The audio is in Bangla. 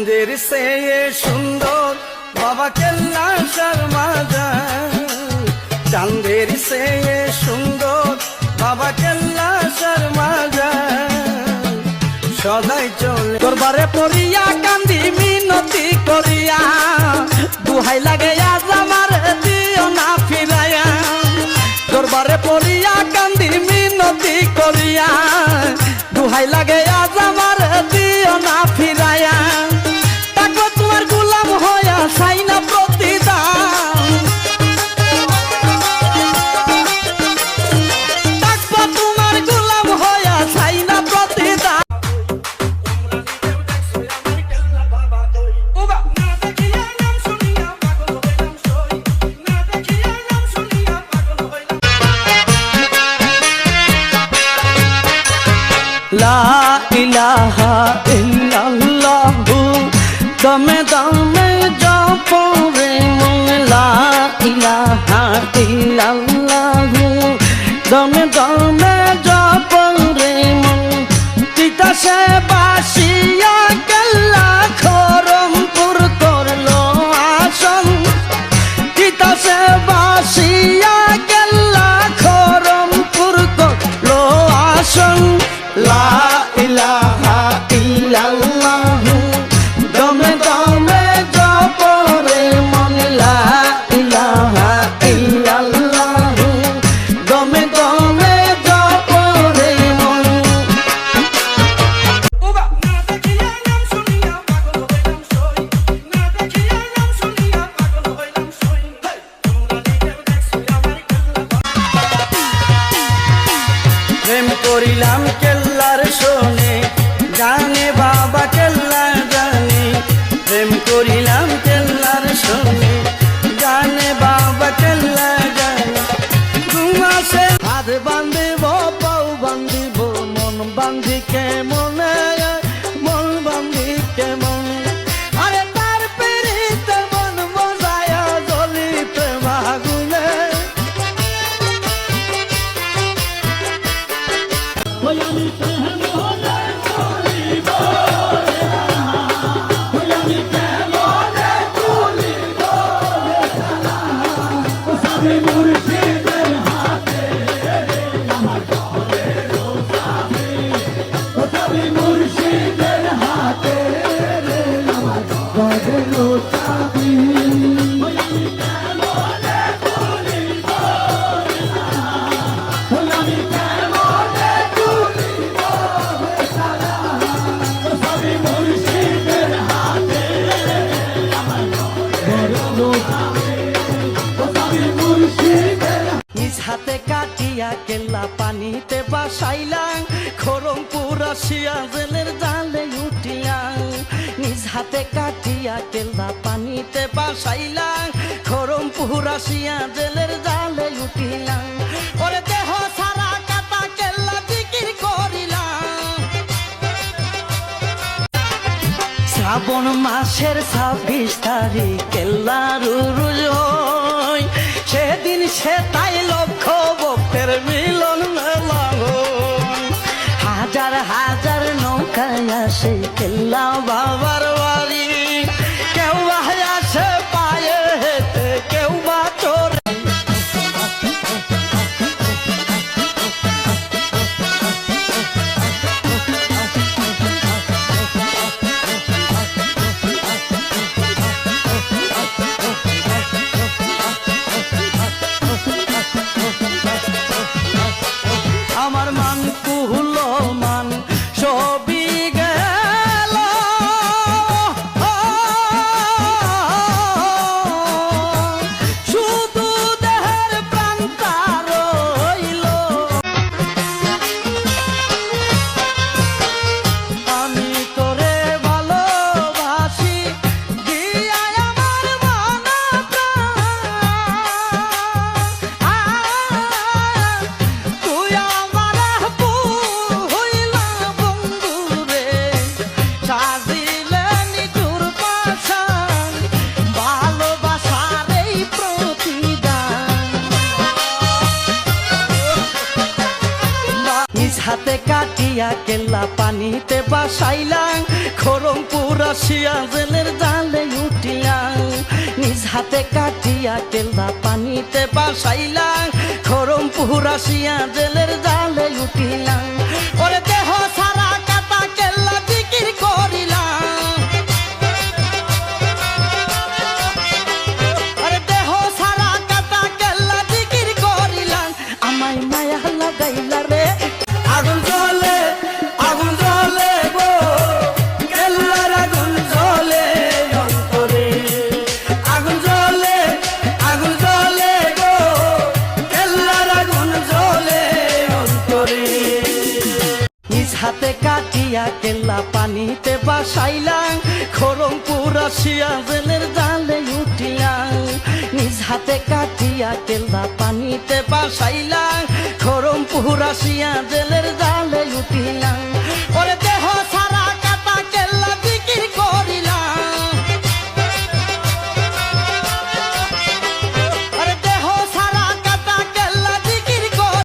চাঁদের চেয়ে সুন্দর বাবা কেল্লা শর্মাজান, চাঁদের চেয়ে সুন্দর বাবা কেল্লা শর্মাজান। সদাই চলে দরবারে পড়িয়া কান্দি মিনতি করিয়া, দুহাই লাগে আজ আমার দিও না ফিরাইয়া। দরবারে পড়িয়া কান্দি মিনতি করিয়া, দুহাই লাগে আজ আমার দিও না ফিরাইয়া। তাকবো তোমার গোলাম হইয়া চাই না প্রতিদান, তাকবো তোমার গোলাম হইয়া চাই না প্রতিদান। লা ইলাহা ইল্লাল্লাহু দমে দমে জপো রে মন, লা ইলাহা ইল্লাল্লাহু দমে দমে জপো রে মন। তিতাসে বাসিয়া কেল্লা খরমপুর করলো আসন, তিতাসে বাসিয়া কেল্লা খরমপুর করলো আসন। লা ইলাহা ইল্লাল্লাহু দমে দমে জপো রে মন, লা ইলাহা ইল্লাল্লাহু দমে দমে জপো রে মন। প্রেম করিলাম কেল্লার শোনে, জানে বাবা কেল্লা জানে। প্রেম করিলাম কেল্লার শোনে, জানে বাবা কেল্লা জানে। 2 মাসে হাত বান্ধিব পাও বান্ধিব, মন বান্ধি কেমন, মন বান্ধি কেমন। আরে তার পেরিতে মন মজায়া জ্বলিতে বাগুনে। নিজ হাতে কাটিয়া কেল্লা পানিতে বাসাইলাম, খরমপুর আসিয়া জেলের জালে উঠিলাম। নিজ হাতে কাটিয়া কেল্লা পানিতে বাসাইলাম, খরমপুর আসিয়া জেলের জালে উঠিলাম। ওরে দেহ সারা কাটা কেল্লা জিকির করিলাম। শ্রাবণ মাসের 26 তারিখ কেল্লার উরুজ হয়, সেদিন সে তাই লক্ষ ভক্তের মিলন মেলা হয়। হাজার হাজার নৌকায় আসে কেল্লা বাবার বাড়ি, কেউ আসে পায়ে হেঁটে, কেউ বা চোরে। আমার মান কুহল মান সবই গেল, শুধু দেহের প্রাণটা রইল। আমি তোরে ভালোবাসি দিয়া আমার মনটা, তুই আমার হইলা বন্ধু রে, সাজিলে নিঠুর পাশান, ভালোবাসার এই প্রতিদান। নিজ হাতে কাটিয়া কেল্লা পানিতে বাসাইলাম, খরমপুর রাশিয়া জেলের জালে উঠিলাম নিজ হাতে কাটিয়া কেল্লা পানিতে বাসাইলাম খরমপুর রাশিয়া জেলের জালে উঠিলাম ওরে দেহ সারা কাটা কেল্লা জিকির করিলাম আরে দেহ সারা কাটা কেল্লা জিকির করিলাম আমায় মায়া লাগাইলা রে আগুন জ্বলে গো কেল্লার আগুন জ্বলে অন্তরে আগুন জ্বলে গো কেল্লার আগুন জ্বলে অন্তরে নিজ হাতে কাটিয়া কেল্লা পানিতে বাসাইলাম খরমপুর রাশিয়া জেলের জালে উঠিলাম নিজ হাতে কাটিয়া কেল্লা পানিতে বাসাইলাম খরমপুর রাশিয়া জেলের জালে উঠিলাম